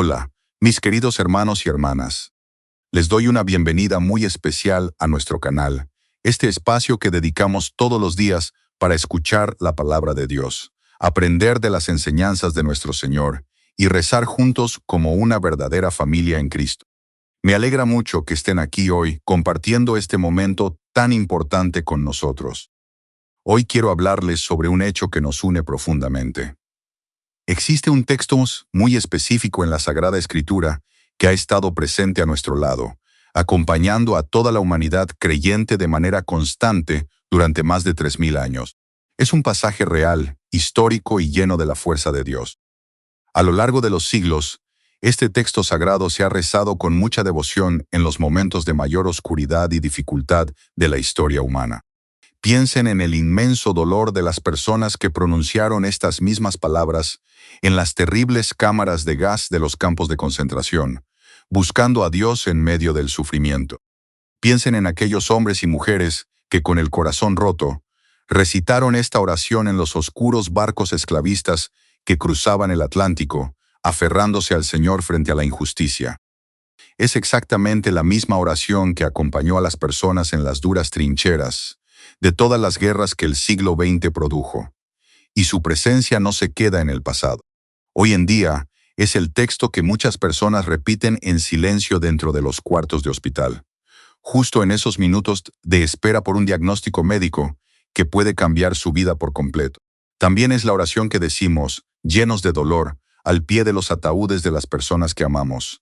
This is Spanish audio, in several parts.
Hola, mis queridos hermanos y hermanas. Les doy una bienvenida muy especial a nuestro canal, este espacio que dedicamos todos los días para escuchar la palabra de Dios, aprender de las enseñanzas de nuestro Señor y rezar juntos como una verdadera familia en Cristo. Me alegra mucho que estén aquí hoy compartiendo este momento tan importante con nosotros. Hoy quiero hablarles sobre un hecho que nos une profundamente. Existe un texto muy específico en la Sagrada Escritura que ha estado presente a nuestro lado, acompañando a toda la humanidad creyente de manera constante durante más de 3000 años. Es un pasaje real, histórico y lleno de la fuerza de Dios. A lo largo de los siglos, este texto sagrado se ha rezado con mucha devoción en los momentos de mayor oscuridad y dificultad de la historia humana. Piensen en el inmenso dolor de las personas que pronunciaron estas mismas palabras en las terribles cámaras de gas de los campos de concentración, buscando a Dios en medio del sufrimiento. Piensen en aquellos hombres y mujeres que con el corazón roto recitaron esta oración en los oscuros barcos esclavistas que cruzaban el Atlántico, aferrándose al Señor frente a la injusticia. Es exactamente la misma oración que acompañó a las personas en las duras trincheras de todas las guerras que el siglo XX produjo. Y su presencia no se queda en el pasado. Hoy en día, es el texto que muchas personas repiten en silencio dentro de los cuartos de hospital, justo en esos minutos de espera por un diagnóstico médico que puede cambiar su vida por completo. También es la oración que decimos, llenos de dolor, al pie de los ataúdes de las personas que amamos.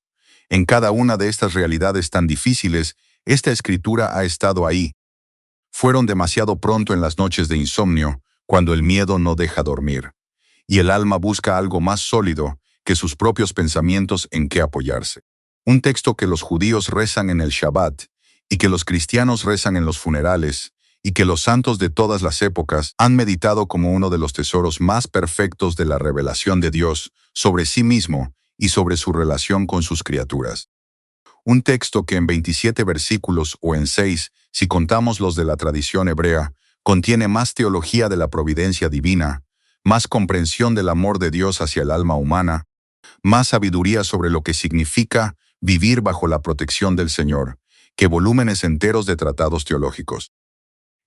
En cada una de estas realidades tan difíciles, esta escritura ha estado ahí. Fueron demasiado pronto en las noches de insomnio, cuando el miedo no deja dormir, y el alma busca algo más sólido que sus propios pensamientos en qué apoyarse. Un texto que los judíos rezan en el Shabbat, y que los cristianos rezan en los funerales, y que los santos de todas las épocas han meditado como uno de los tesoros más perfectos de la revelación de Dios sobre sí mismo y sobre su relación con sus criaturas. Un texto que en 27 versículos o en 6, si contamos los de la tradición hebrea, contiene más teología de la providencia divina, más comprensión del amor de Dios hacia el alma humana, más sabiduría sobre lo que significa vivir bajo la protección del Señor, que volúmenes enteros de tratados teológicos.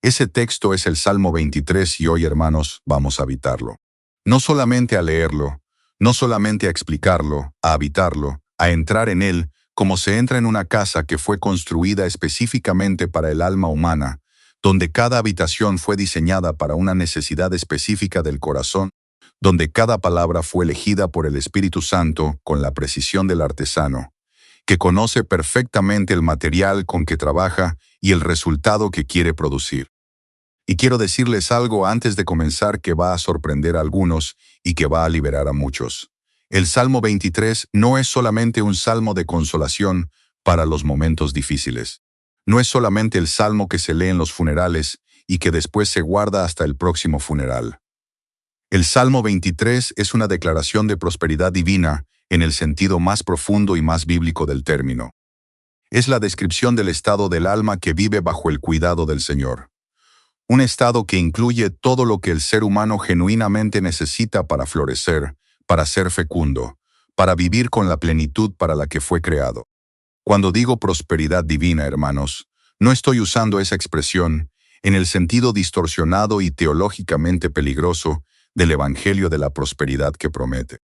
Ese texto es el Salmo 23 y hoy, hermanos, vamos a habitarlo. No solamente a leerlo, no solamente a explicarlo, a habitarlo, a entrar en él, como se entra en una casa que fue construida específicamente para el alma humana, donde cada habitación fue diseñada para una necesidad específica del corazón, donde cada palabra fue elegida por el Espíritu Santo con la precisión del artesano, que conoce perfectamente el material con que trabaja y el resultado que quiere producir. Y quiero decirles algo antes de comenzar que va a sorprender a algunos y que va a liberar a muchos. El Salmo 23 no es solamente un salmo de consolación para los momentos difíciles. No es solamente el salmo que se lee en los funerales y que después se guarda hasta el próximo funeral. El Salmo 23 es una declaración de prosperidad divina en el sentido más profundo y más bíblico del término. Es la descripción del estado del alma que vive bajo el cuidado del Señor. Un estado que incluye todo lo que el ser humano genuinamente necesita para florecer, para ser fecundo, para vivir con la plenitud para la que fue creado. Cuando digo prosperidad divina, hermanos, no estoy usando esa expresión en el sentido distorsionado y teológicamente peligroso del Evangelio de la prosperidad que promete.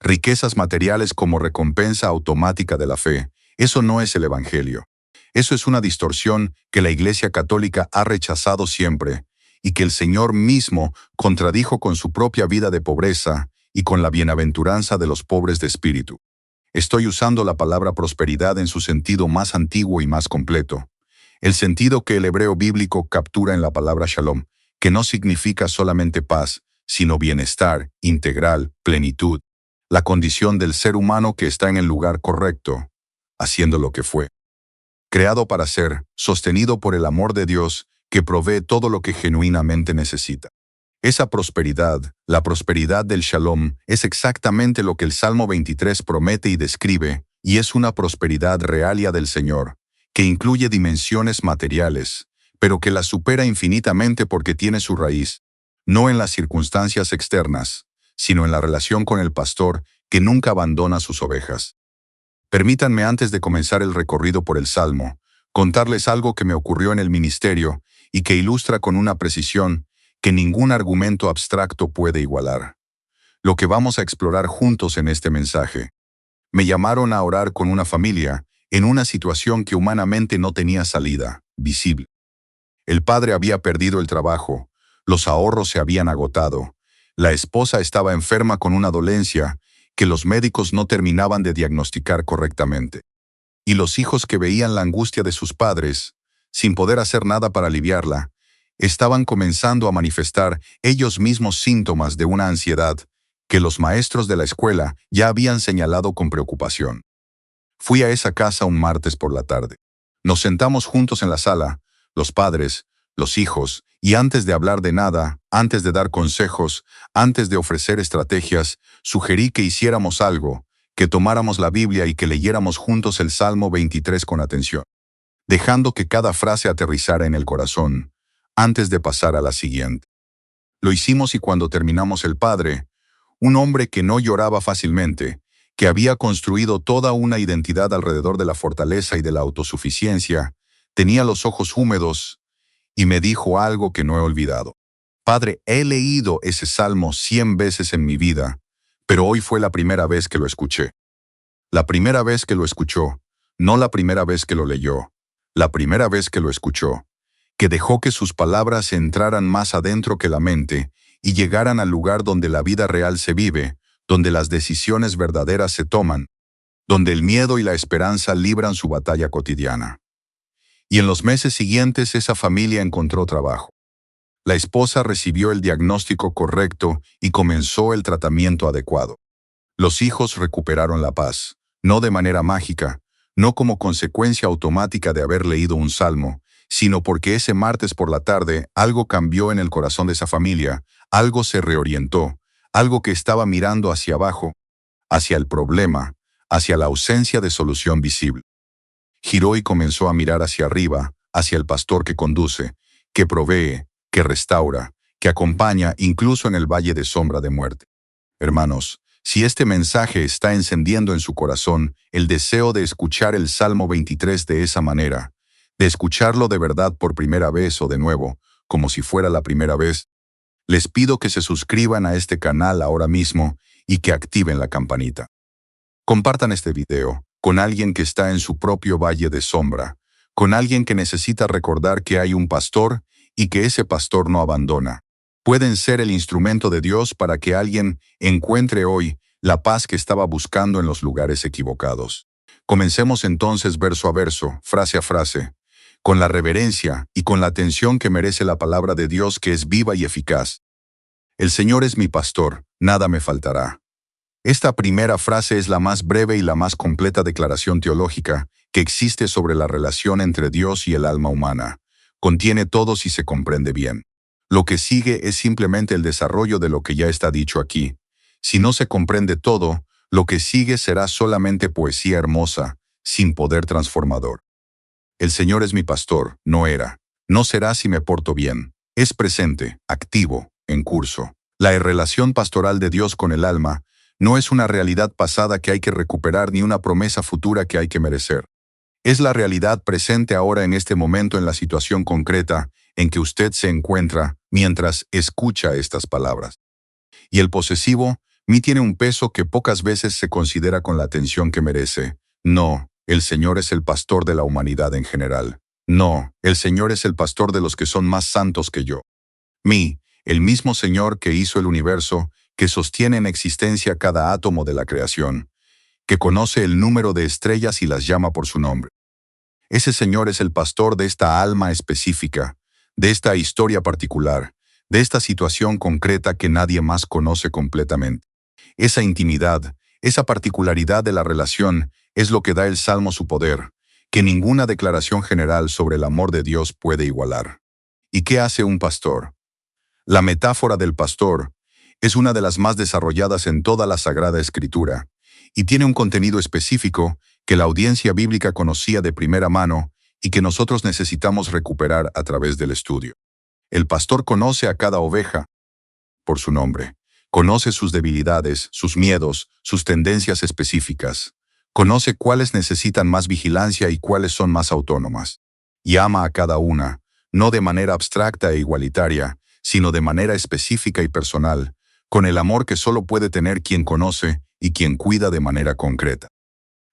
Riquezas materiales como recompensa automática de la fe, eso no es el Evangelio. Eso es una distorsión que la Iglesia Católica ha rechazado siempre y que el Señor mismo contradijo con su propia vida de pobreza y con la bienaventuranza de los pobres de espíritu. Estoy usando la palabra prosperidad en su sentido más antiguo y más completo, el sentido que el hebreo bíblico captura en la palabra shalom, que no significa solamente paz, sino bienestar, integral, plenitud, la condición del ser humano que está en el lugar correcto, haciendo lo que fue. Creado para ser, sostenido por el amor de Dios, que provee todo lo que genuinamente necesita. Esa prosperidad, la prosperidad del Shalom, es exactamente lo que el Salmo 23 promete y describe, y es una prosperidad realia del Señor, que incluye dimensiones materiales, pero que la supera infinitamente porque tiene su raíz, no en las circunstancias externas, sino en la relación con el pastor que nunca abandona sus ovejas. Permítanme, antes de comenzar el recorrido por el Salmo, contarles algo que me ocurrió en el ministerio y que ilustra con una precisión que ningún argumento abstracto puede igualar. Lo que vamos a explorar juntos en este mensaje. Me llamaron a orar con una familia en una situación que humanamente no tenía salida visible. El padre había perdido el trabajo, los ahorros se habían agotado, la esposa estaba enferma con una dolencia que los médicos no terminaban de diagnosticar correctamente. Y los hijos, que veían la angustia de sus padres, sin poder hacer nada para aliviarla, estaban comenzando a manifestar ellos mismos síntomas de una ansiedad que los maestros de la escuela ya habían señalado con preocupación. Fui a esa casa un martes por la tarde. Nos sentamos juntos en la sala, los padres, los hijos, y antes de hablar de nada, antes de dar consejos, antes de ofrecer estrategias, sugerí que hiciéramos algo, que tomáramos la Biblia y que leyéramos juntos el Salmo 23 con atención, dejando que cada frase aterrizara en el corazón, antes de pasar a la siguiente. Lo hicimos, y cuando terminamos, el padre, un hombre que no lloraba fácilmente, que había construido toda una identidad alrededor de la fortaleza y de la autosuficiencia, tenía los ojos húmedos y me dijo algo que no he olvidado. Padre, he leído ese salmo 100 veces en mi vida, pero hoy fue la primera vez que lo escuché. La primera vez que lo escuchó, no la primera vez que lo leyó, la primera vez que lo escuchó, que dejó que sus palabras entraran más adentro que la mente y llegaran al lugar donde la vida real se vive, donde las decisiones verdaderas se toman, donde el miedo y la esperanza libran su batalla cotidiana. Y en los meses siguientes esa familia encontró trabajo. La esposa recibió el diagnóstico correcto y comenzó el tratamiento adecuado. Los hijos recuperaron la paz, no de manera mágica, no como consecuencia automática de haber leído un salmo, sino porque ese martes por la tarde algo cambió en el corazón de esa familia, algo se reorientó, algo que estaba mirando hacia abajo, hacia el problema, hacia la ausencia de solución visible. Giró y comenzó a mirar hacia arriba, hacia el pastor que conduce, que provee, que restaura, que acompaña incluso en el valle de sombra de muerte. Hermanos, si este mensaje está encendiendo en su corazón el deseo de escuchar el Salmo 23 de esa manera, de escucharlo de verdad por primera vez o de nuevo, como si fuera la primera vez, les pido que se suscriban a este canal ahora mismo y que activen la campanita. Compartan este video con alguien que está en su propio valle de sombra, con alguien que necesita recordar que hay un pastor y que ese pastor no abandona. Pueden ser el instrumento de Dios para que alguien encuentre hoy la paz que estaba buscando en los lugares equivocados. Comencemos entonces verso a verso, frase a frase, con la reverencia y con la atención que merece la palabra de Dios, que es viva y eficaz. El Señor es mi pastor, nada me faltará. Esta primera frase es la más breve y la más completa declaración teológica que existe sobre la relación entre Dios y el alma humana. Contiene todo si se comprende bien. Lo que sigue es simplemente el desarrollo de lo que ya está dicho aquí. Si no se comprende todo, lo que sigue será solamente poesía hermosa, sin poder transformador. El Señor es mi pastor, no era. No será si me porto bien. Es presente, activo, en curso. La relación pastoral de Dios con el alma no es una realidad pasada que hay que recuperar ni una promesa futura que hay que merecer. Es la realidad presente ahora, en este momento, en la situación concreta en que usted se encuentra mientras escucha estas palabras. Y el posesivo, mí, tiene un peso que pocas veces se considera con la atención que merece. No, el Señor es el pastor de la humanidad en general. No, el Señor es el pastor de los que son más santos que yo. Mí, el mismo Señor que hizo el universo, que sostiene en existencia cada átomo de la creación, que conoce el número de estrellas y las llama por su nombre. Ese Señor es el pastor de esta alma específica, de esta historia particular, de esta situación concreta que nadie más conoce completamente. Esa intimidad, esa particularidad de la relación es lo que da el Salmo su poder, que ninguna declaración general sobre el amor de Dios puede igualar. ¿Y qué hace un pastor? La metáfora del pastor es una de las más desarrolladas en toda la Sagrada Escritura y tiene un contenido específico que la audiencia bíblica conocía de primera mano y que nosotros necesitamos recuperar a través del estudio. El pastor conoce a cada oveja por su nombre, Conoce sus debilidades, sus miedos, sus tendencias específicas. Conoce cuáles necesitan más vigilancia y cuáles son más autónomas. Y ama a cada una, no de manera abstracta e igualitaria, sino de manera específica y personal, con el amor que solo puede tener quien conoce y quien cuida de manera concreta.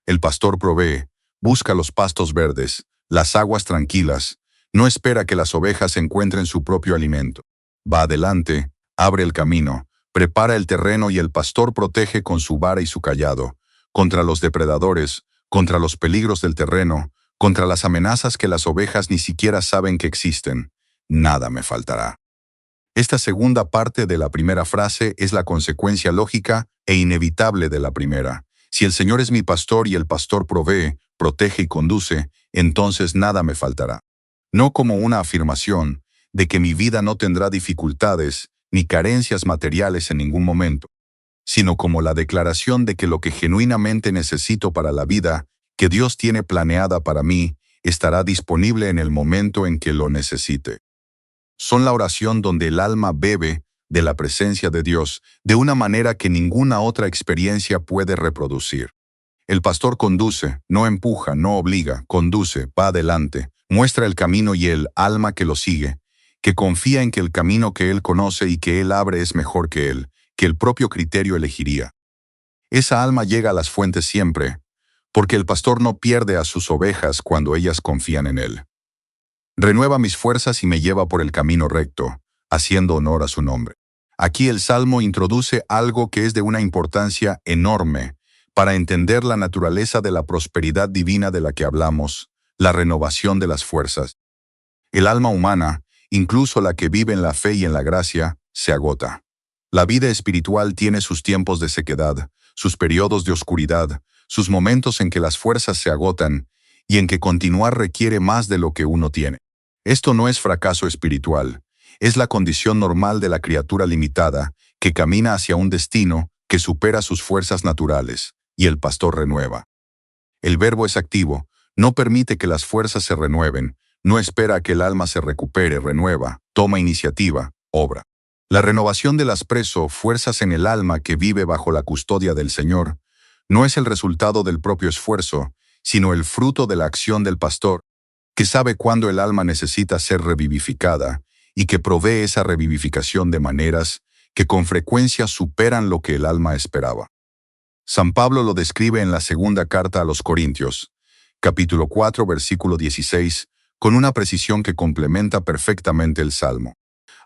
El pastor provee, busca los pastos verdes, las aguas tranquilas, no espera que las ovejas encuentren su propio alimento. Va adelante, abre el camino, prepara el terreno y el pastor protege con su vara y su cayado, contra los depredadores, contra los peligros del terreno, contra las amenazas que las ovejas ni siquiera saben que existen. Nada me faltará. Esta segunda parte de la primera frase es la consecuencia lógica e inevitable de la primera. Si el Señor es mi pastor y el pastor provee, protege y conduce, entonces nada me faltará. No como una afirmación de que mi vida no tendrá dificultades ni carencias materiales en ningún momento, sino como la declaración de que lo que genuinamente necesito para la vida que Dios tiene planeada para mí estará disponible en el momento en que lo necesite. Son la oración donde el alma bebe de la presencia de Dios de una manera que ninguna otra experiencia puede reproducir. El pastor conduce, no empuja, no obliga, conduce, va adelante, muestra el camino y el alma que lo sigue, que confía en que el camino que él conoce y que él abre es mejor que él, que el propio criterio elegiría. Esa alma llega a las fuentes siempre, porque el pastor no pierde a sus ovejas cuando ellas confían en él. Renueva mis fuerzas y me lleva por el camino recto, haciendo honor a su nombre. Aquí el Salmo introduce algo que es de una importancia enorme para entender la naturaleza de la prosperidad divina de la que hablamos, la renovación de las fuerzas. El alma humana, incluso la que vive en la fe y en la gracia, se agota. La vida espiritual tiene sus tiempos de sequedad, sus periodos de oscuridad, sus momentos en que las fuerzas se agotan y en que continuar requiere más de lo que uno tiene. Esto no es fracaso espiritual, es la condición normal de la criatura limitada que camina hacia un destino que supera sus fuerzas naturales, y el pastor renueva. El verbo es activo, no permite que las fuerzas se renueven, no espera a que el alma se recupere, renueva, toma iniciativa, obra. La renovación de las fuerzas en el alma que vive bajo la custodia del Señor no es el resultado del propio esfuerzo, sino el fruto de la acción del pastor, que sabe cuándo el alma necesita ser revivificada y que provee esa revivificación de maneras que con frecuencia superan lo que el alma esperaba. San Pablo lo describe en la segunda carta a los Corintios, capítulo 4, versículo 16, con una precisión que complementa perfectamente el Salmo.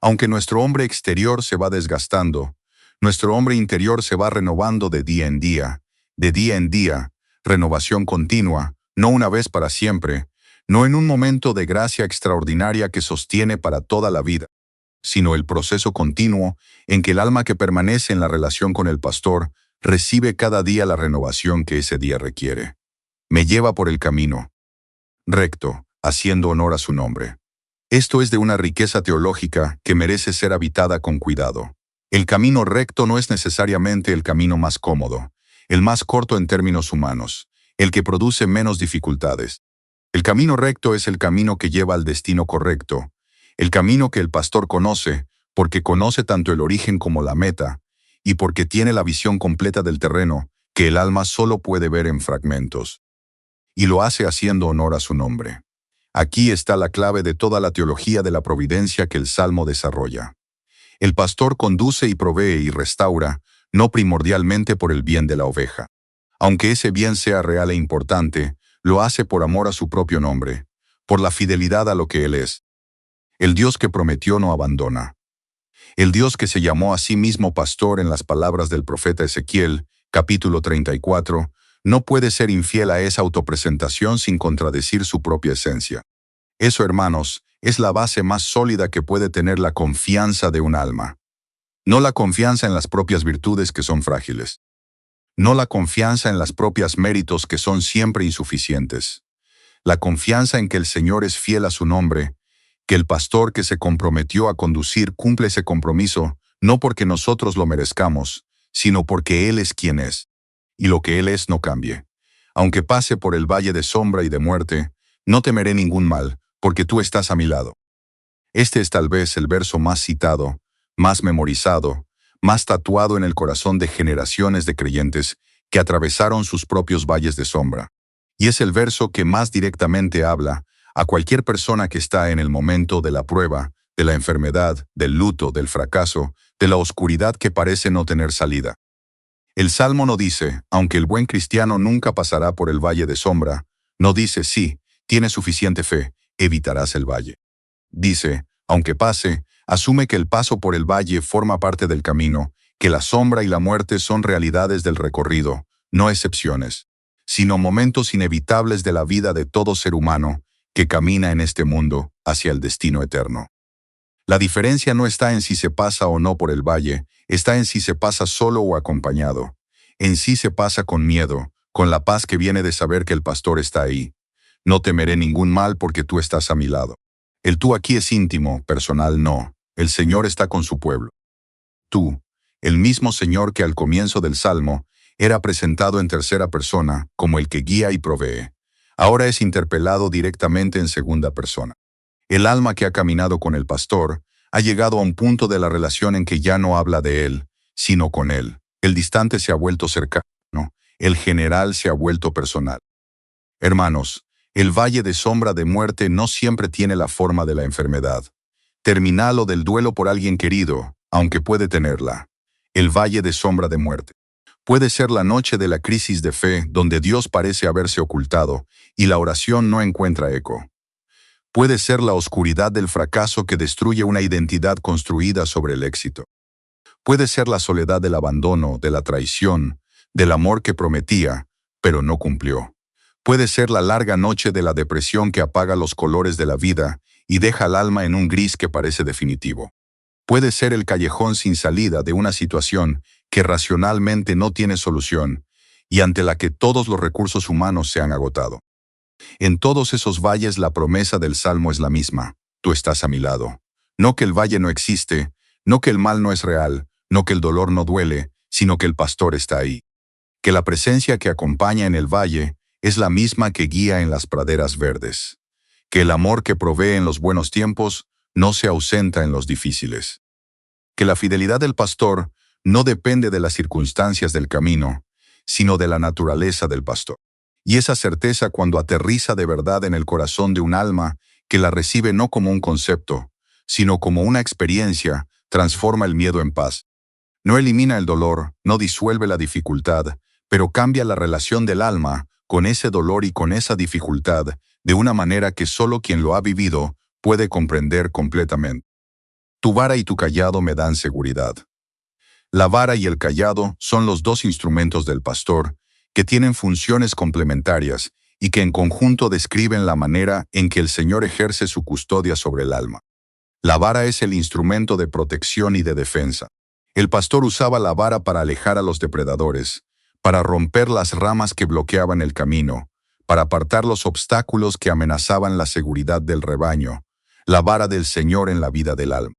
Aunque nuestro hombre exterior se va desgastando, nuestro hombre interior se va renovando de día en día, renovación continua, no una vez para siempre, no en un momento de gracia extraordinaria que sostiene para toda la vida, sino el proceso continuo en que el alma que permanece en la relación con el pastor recibe cada día la renovación que ese día requiere. Me lleva por el camino recto, haciendo honor a su nombre. Esto es de una riqueza teológica que merece ser habitada con cuidado. El camino recto no es necesariamente el camino más cómodo, el más corto en términos humanos, el que produce menos dificultades. El camino recto es el camino que lleva al destino correcto, el camino que el pastor conoce, porque conoce tanto el origen como la meta, y porque tiene la visión completa del terreno que el alma solo puede ver en fragmentos. Y lo hace haciendo honor a su nombre. Aquí está la clave de toda la teología de la providencia que el Salmo desarrolla. El pastor conduce y provee y restaura, no primordialmente por el bien de la oveja. Aunque ese bien sea real e importante, lo hace por amor a su propio nombre, por la fidelidad a lo que Él es. El Dios que prometió no abandona. El Dios que se llamó a sí mismo pastor en las palabras del profeta Ezequiel, capítulo 34, no puede ser infiel a esa autopresentación sin contradecir su propia esencia. Eso, hermanos, es la base más sólida que puede tener la confianza de un alma. No la confianza en las propias virtudes que son frágiles. No la confianza en las propias méritos que son siempre insuficientes. La confianza en que el Señor es fiel a su nombre, que el pastor que se comprometió a conducir cumple ese compromiso, no porque nosotros lo merezcamos, sino porque Él es quien es. Y lo que Él es no cambie. Aunque pase por el valle de sombra y de muerte, no temeré ningún mal, porque tú estás a mi lado. Este es tal vez el verso más citado, más memorizado, más tatuado en el corazón de generaciones de creyentes que atravesaron sus propios valles de sombra. Y es el verso que más directamente habla a cualquier persona que está en el momento de la prueba, de la enfermedad, del luto, del fracaso, de la oscuridad que parece no tener salida. El Salmo no dice, aunque el buen cristiano nunca pasará por el valle de sombra, no dice, sí, tienes suficiente fe, evitarás el valle. Dice, aunque pase, asume que el paso por el valle forma parte del camino, que la sombra y la muerte son realidades del recorrido, no excepciones, sino momentos inevitables de la vida de todo ser humano que camina en este mundo hacia el destino eterno. La diferencia no está en si se pasa o no por el valle, está en si se pasa solo o acompañado. En si se pasa con miedo, con la paz que viene de saber que el pastor está ahí. No temeré ningún mal porque tú estás a mi lado. El tú aquí es íntimo, personal no. El Señor está con su pueblo. Tú, el mismo Señor que al comienzo del Salmo era presentado en tercera persona como el que guía y provee, ahora es interpelado directamente en segunda persona. El alma que ha caminado con el pastor ha llegado a un punto de la relación en que ya no habla de él, sino con él. El distante se ha vuelto cercano, el general se ha vuelto personal. Hermanos, el valle de sombra de muerte no siempre tiene la forma de la enfermedad terminal o del duelo por alguien querido, aunque puede tenerla. El valle de sombra de muerte puede ser la noche de la crisis de fe donde Dios parece haberse ocultado y la oración no encuentra eco. Puede ser la oscuridad del fracaso que destruye una identidad construida sobre el éxito. Puede ser la soledad del abandono, de la traición, del amor que prometía, pero no cumplió. Puede ser la larga noche de la depresión que apaga los colores de la vida y deja al alma en un gris que parece definitivo. Puede ser el callejón sin salida de una situación que racionalmente no tiene solución y ante la que todos los recursos humanos se han agotado. En todos esos valles la promesa del Salmo es la misma, tú estás a mi lado. No que el valle no existe, no que el mal no es real, no que el dolor no duele, sino que el pastor está ahí. Que la presencia que acompaña en el valle es la misma que guía en las praderas verdes. Que el amor que provee en los buenos tiempos no se ausenta en los difíciles. Que la fidelidad del pastor no depende de las circunstancias del camino, sino de la naturaleza del pastor. Y esa certeza cuando aterriza de verdad en el corazón de un alma que la recibe no como un concepto, sino como una experiencia, transforma el miedo en paz. No elimina el dolor, no disuelve la dificultad, pero cambia la relación del alma con ese dolor y con esa dificultad de una manera que solo quien lo ha vivido puede comprender completamente. Tu vara y tu cayado me dan seguridad. La vara y el cayado son los dos instrumentos del pastor, que tienen funciones complementarias y que en conjunto describen la manera en que el Señor ejerce su custodia sobre el alma. La vara es el instrumento de protección y de defensa. El pastor usaba la vara para alejar a los depredadores, para romper las ramas que bloqueaban el camino, para apartar los obstáculos que amenazaban la seguridad del rebaño, la vara del Señor en la vida del alma.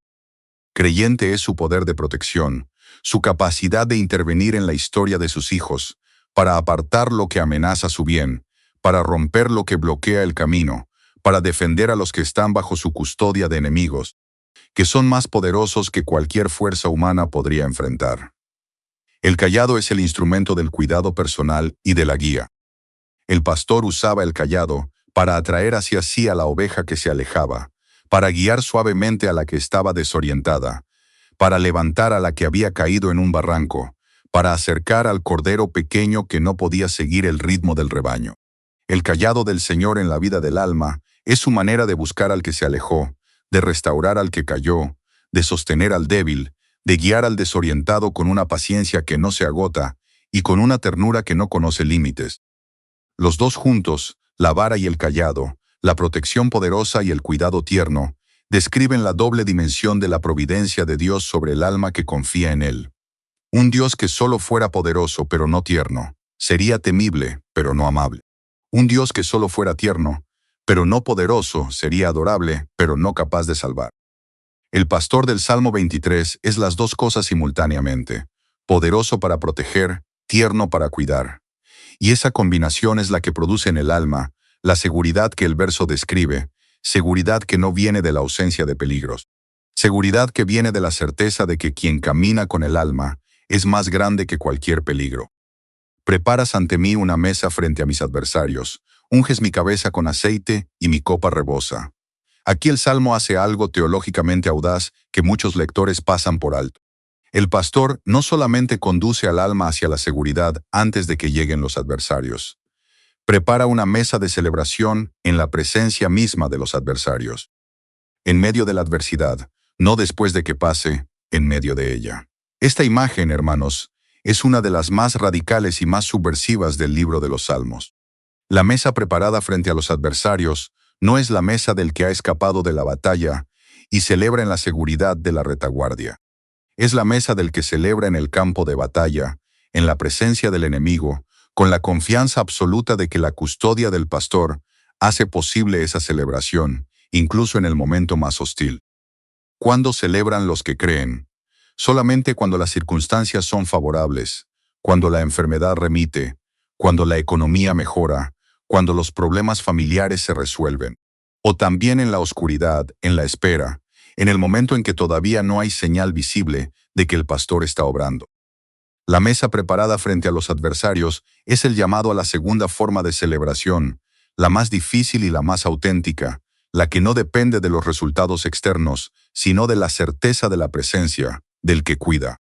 Creyente es su poder de protección, su capacidad de intervenir en la historia de sus hijos, para apartar lo que amenaza su bien, para romper lo que bloquea el camino, para defender a los que están bajo su custodia de enemigos, que son más poderosos que cualquier fuerza humana podría enfrentar. El cayado es el instrumento del cuidado personal y de la guía. El pastor usaba el cayado para atraer hacia sí a la oveja que se alejaba, para guiar suavemente a la que estaba desorientada, para levantar a la que había caído en un barranco, para acercar al cordero pequeño que no podía seguir el ritmo del rebaño. El cayado del Señor en la vida del alma es su manera de buscar al que se alejó, de restaurar al que cayó, de sostener al débil, de guiar al desorientado con una paciencia que no se agota y con una ternura que no conoce límites. Los dos juntos, la vara y el cayado, la protección poderosa y el cuidado tierno, describen la doble dimensión de la providencia de Dios sobre el alma que confía en Él. Un Dios que solo fuera poderoso pero no tierno, sería temible pero no amable. Un Dios que solo fuera tierno, pero no poderoso, sería adorable pero no capaz de salvar. El pastor del Salmo 23 es las dos cosas simultáneamente, poderoso para proteger, tierno para cuidar. Y esa combinación es la que produce en el alma la seguridad que el verso describe, seguridad que no viene de la ausencia de peligros. Seguridad que viene de la certeza de que quien camina con el alma es más grande que cualquier peligro. Preparas ante mí una mesa frente a mis adversarios, unges mi cabeza con aceite y mi copa rebosa. Aquí el Salmo hace algo teológicamente audaz que muchos lectores pasan por alto. El pastor no solamente conduce al alma hacia la seguridad antes de que lleguen los adversarios. Prepara una mesa de celebración en la presencia misma de los adversarios. En medio de la adversidad, no después de que pase, en medio de ella. Esta imagen, hermanos, es una de las más radicales y más subversivas del libro de los Salmos. La mesa preparada frente a los adversarios no es la mesa del que ha escapado de la batalla y celebra en la seguridad de la retaguardia. Es la mesa del que celebra en el campo de batalla, en la presencia del enemigo, con la confianza absoluta de que la custodia del pastor hace posible esa celebración, incluso en el momento más hostil. ¿Cuándo celebran los que creen? Solamente cuando las circunstancias son favorables, cuando la enfermedad remite, cuando la economía mejora, cuando los problemas familiares se resuelven. O también en la oscuridad, en la espera, en el momento en que todavía no hay señal visible de que el pastor está obrando. La mesa preparada frente a los adversarios es el llamado a la segunda forma de celebración, la más difícil y la más auténtica, la que no depende de los resultados externos, sino de la certeza de la presencia del que cuida.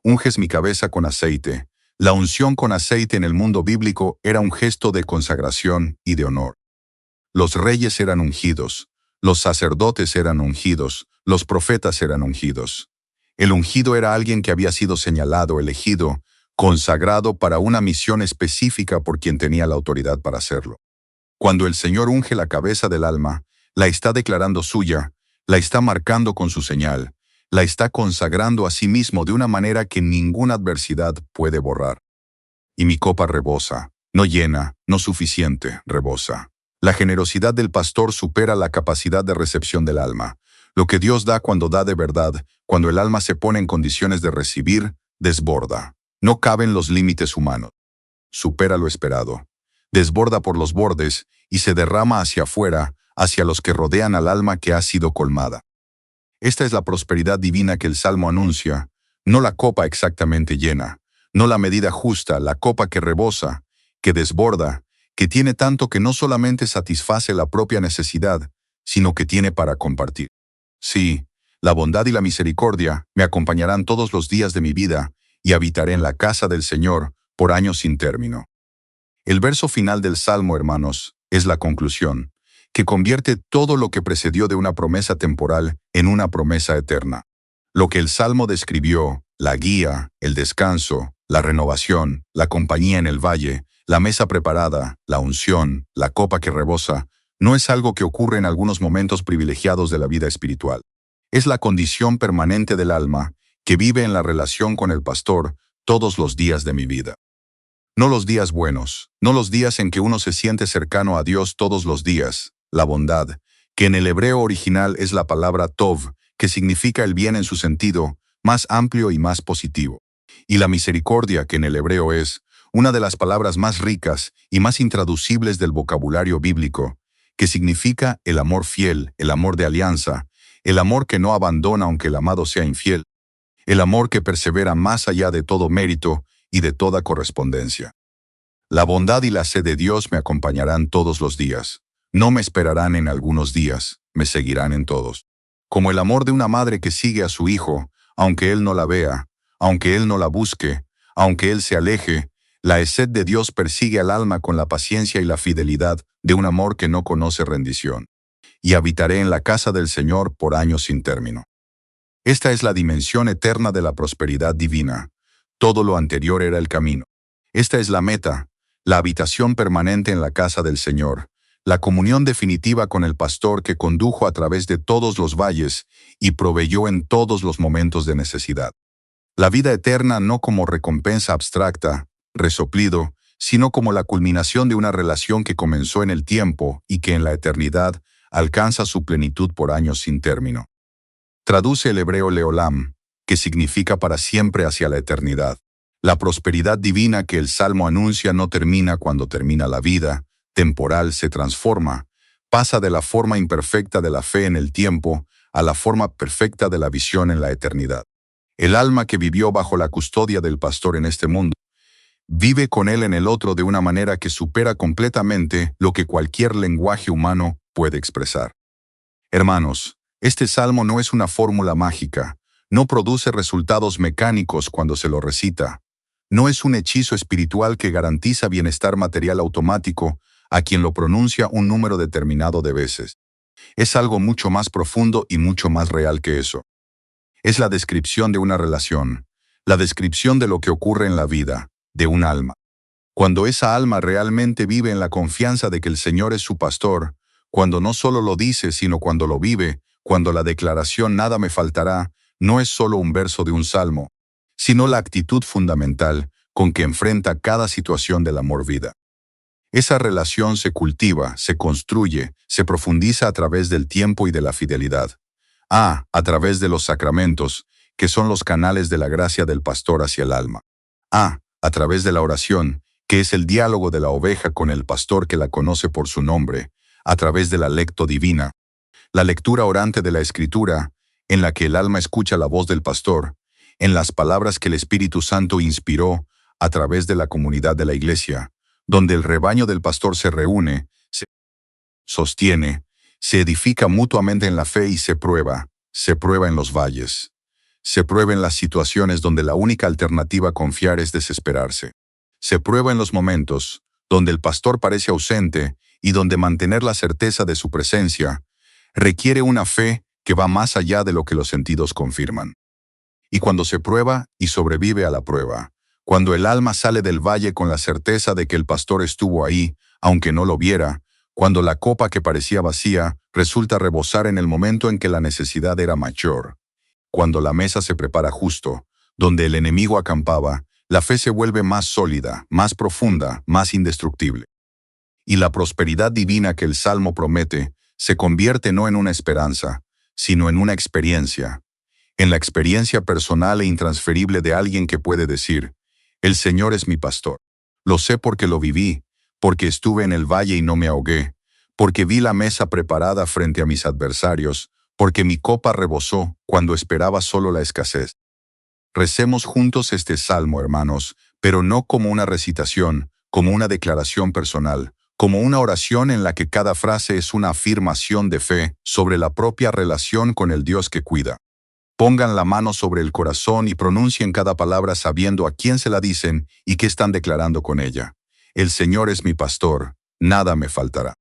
Unges mi cabeza con aceite. La unción con aceite en el mundo bíblico era un gesto de consagración y de honor. Los reyes eran ungidos, los sacerdotes eran ungidos, los profetas eran ungidos. El ungido era alguien que había sido señalado, elegido, consagrado para una misión específica por quien tenía la autoridad para hacerlo. Cuando el Señor unge la cabeza del alma, la está declarando suya, la está marcando con su señal, la está consagrando a sí mismo de una manera que ninguna adversidad puede borrar. Y mi copa rebosa, no llena, no suficiente, rebosa. La generosidad del pastor supera la capacidad de recepción del alma. Lo que Dios da cuando da de verdad, cuando el alma se pone en condiciones de recibir, desborda. No caben los límites humanos. Supera lo esperado. Desborda por los bordes y se derrama hacia afuera, hacia los que rodean al alma que ha sido colmada. Esta es la prosperidad divina que el Salmo anuncia, no la copa exactamente llena, no la medida justa, la copa que rebosa, que desborda, que tiene tanto que no solamente satisface la propia necesidad, sino que tiene para compartir. Sí, la bondad y la misericordia me acompañarán todos los días de mi vida y habitaré en la casa del Señor por años sin término. El verso final del Salmo, hermanos, es la conclusión, que convierte todo lo que precedió de una promesa temporal en una promesa eterna. Lo que el Salmo describió, la guía, el descanso, la renovación, la compañía en el valle, la mesa preparada, la unción, la copa que rebosa, no es algo que ocurre en algunos momentos privilegiados de la vida espiritual. Es la condición permanente del alma que vive en la relación con el pastor todos los días de mi vida. No los días buenos, no los días en que uno se siente cercano a Dios todos los días, la bondad, que en el hebreo original es la palabra tov, que significa el bien en su sentido, más amplio y más positivo. Y la misericordia, que en el hebreo es una de las palabras más ricas y más intraducibles del vocabulario bíblico, que significa el amor fiel, el amor de alianza, el amor que no abandona aunque el amado sea infiel, el amor que persevera más allá de todo mérito y de toda correspondencia. La bondad y la sed de Dios me acompañarán todos los días. No me esperarán en algunos días, me seguirán en todos. Como el amor de una madre que sigue a su hijo, aunque él no la vea, aunque él no la busque, aunque él se aleje, la sed de Dios persigue al alma con la paciencia y la fidelidad de un amor que no conoce rendición. Y habitaré en la casa del Señor por años sin término. Esta es la dimensión eterna de la prosperidad divina. Todo lo anterior era el camino. Esta es la meta, la habitación permanente en la casa del Señor, la comunión definitiva con el pastor que condujo a través de todos los valles y proveyó en todos los momentos de necesidad. La vida eterna no como recompensa abstracta, resoplido, sino como la culminación de una relación que comenzó en el tiempo y que en la eternidad alcanza su plenitud por años sin término. Traduce el hebreo leolam, que significa para siempre hacia la eternidad. La prosperidad divina que el Salmo anuncia no termina cuando termina la vida, temporal se transforma, pasa de la forma imperfecta de la fe en el tiempo a la forma perfecta de la visión en la eternidad. El alma que vivió bajo la custodia del pastor en este mundo, vive con él en el otro de una manera que supera completamente lo que cualquier lenguaje humano puede expresar. Hermanos, este salmo no es una fórmula mágica, no produce resultados mecánicos cuando se lo recita. No es un hechizo espiritual que garantiza bienestar material automático a quien lo pronuncia un número determinado de veces. Es algo mucho más profundo y mucho más real que eso. Es la descripción de una relación, la descripción de lo que ocurre en la vida, de un alma. Cuando esa alma realmente vive en la confianza de que el Señor es su pastor, cuando no solo lo dice, sino cuando lo vive, cuando la declaración "nada me faltará" no es solo un verso de un salmo, sino la actitud fundamental con que enfrenta cada situación del amor-vida. Esa relación se cultiva, se construye, se profundiza a través del tiempo y de la fidelidad. A través de los sacramentos, que son los canales de la gracia del pastor hacia el alma. A través de la oración, que es el diálogo de la oveja con el pastor que la conoce por su nombre, a través de la lectio divina, la lectura orante de la Escritura, en la que el alma escucha la voz del pastor, en las palabras que el Espíritu Santo inspiró, a través de la comunidad de la Iglesia, donde el rebaño del pastor se reúne, se sostiene, se edifica mutuamente en la fe y se prueba en los valles. Se prueba en las situaciones donde la única alternativa a confiar es desesperarse. Se prueba en los momentos donde el pastor parece ausente y donde mantener la certeza de su presencia requiere una fe que va más allá de lo que los sentidos confirman. Y cuando se prueba y sobrevive a la prueba, cuando el alma sale del valle con la certeza de que el pastor estuvo ahí, aunque no lo viera, cuando la copa que parecía vacía resulta rebosar en el momento en que la necesidad era mayor, cuando la mesa se prepara justo, donde el enemigo acampaba, la fe se vuelve más sólida, más profunda, más indestructible. Y la prosperidad divina que el Salmo promete se convierte no en una esperanza, sino en una experiencia, en la experiencia personal e intransferible de alguien que puede decir: "El Señor es mi pastor. Lo sé porque lo viví, porque estuve en el valle y no me ahogué, porque vi la mesa preparada frente a mis adversarios, porque mi copa rebosó cuando esperaba solo la escasez". Recemos juntos este salmo, hermanos, pero no como una recitación, como una declaración personal, como una oración en la que cada frase es una afirmación de fe sobre la propia relación con el Dios que cuida. Pongan la mano sobre el corazón y pronuncien cada palabra sabiendo a quién se la dicen y qué están declarando con ella. El Señor es mi pastor, nada me faltará.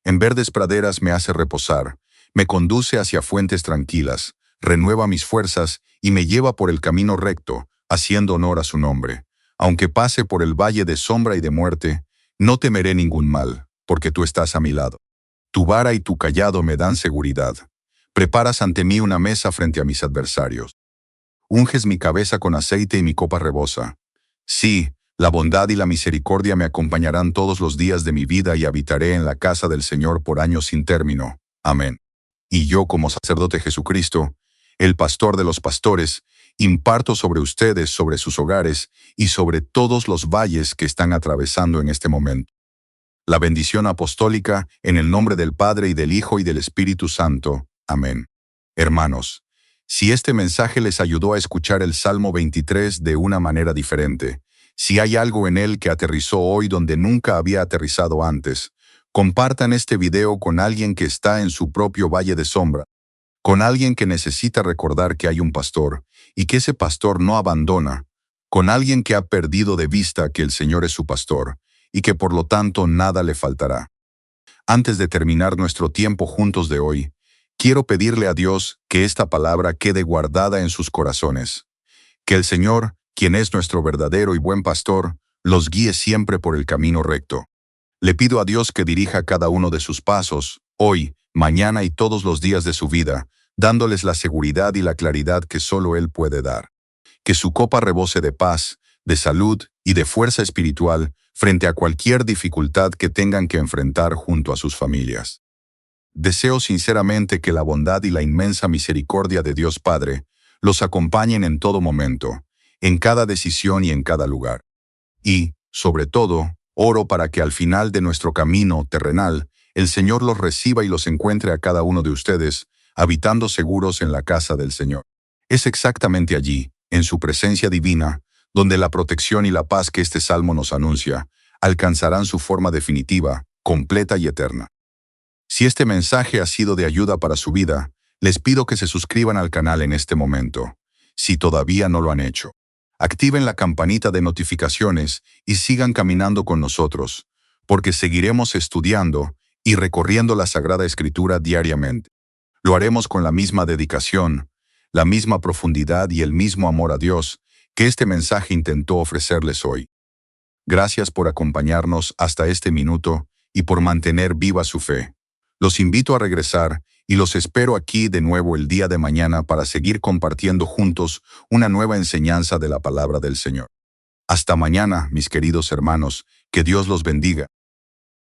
En verdes praderas me hace reposar, me conduce hacia fuentes tranquilas, renueva mis fuerzas y me lleva por el camino recto, haciendo honor a su nombre. Aunque pase por el valle de sombra y de muerte, no temeré ningún mal, porque tú estás a mi lado. Tu vara y tu cayado me dan seguridad. Preparas ante mí una mesa frente a mis adversarios. Unges mi cabeza con aceite y mi copa rebosa. Sí, la bondad y la misericordia me acompañarán todos los días de mi vida y habitaré en la casa del Señor por años sin término. Amén. Y yo, como sacerdote Jesucristo, el pastor de los pastores, imparto sobre ustedes, sobre sus hogares y sobre todos los valles que están atravesando en este momento la bendición apostólica en el nombre del Padre y del Hijo y del Espíritu Santo. Amén. Hermanos, si este mensaje les ayudó a escuchar el Salmo 23 de una manera diferente, si hay algo en él que aterrizó hoy donde nunca había aterrizado antes, compartan este video con alguien que está en su propio valle de sombra, con alguien que necesita recordar que hay un pastor y que ese pastor no abandona, con alguien que ha perdido de vista que el Señor es su pastor y que por lo tanto nada le faltará. Antes de terminar nuestro tiempo juntos de hoy, quiero pedirle a Dios que esta palabra quede guardada en sus corazones. Que el Señor, quien es nuestro verdadero y buen pastor, los guíe siempre por el camino recto. Le pido a Dios que dirija cada uno de sus pasos, hoy, mañana y todos los días de su vida, dándoles la seguridad y la claridad que solo Él puede dar. Que su copa rebose de paz, de salud y de fuerza espiritual frente a cualquier dificultad que tengan que enfrentar junto a sus familias. Deseo sinceramente que la bondad y la inmensa misericordia de Dios Padre los acompañen en todo momento, en cada decisión y en cada lugar. Y, sobre todo, oro para que al final de nuestro camino terrenal, el Señor los reciba y los encuentre a cada uno de ustedes, habitando seguros en la casa del Señor. Es exactamente allí, en su presencia divina, donde la protección y la paz que este salmo nos anuncia alcanzarán su forma definitiva, completa y eterna. Si este mensaje ha sido de ayuda para su vida, les pido que se suscriban al canal en este momento, si todavía no lo han hecho. Activen la campanita de notificaciones y sigan caminando con nosotros, porque seguiremos estudiando y recorriendo la Sagrada Escritura diariamente. Lo haremos con la misma dedicación, la misma profundidad y el mismo amor a Dios que este mensaje intentó ofrecerles hoy. Gracias por acompañarnos hasta este minuto y por mantener viva su fe. Los invito a regresar y los espero aquí de nuevo el día de mañana para seguir compartiendo juntos una nueva enseñanza de la palabra del Señor. Hasta mañana, mis queridos hermanos, que Dios los bendiga.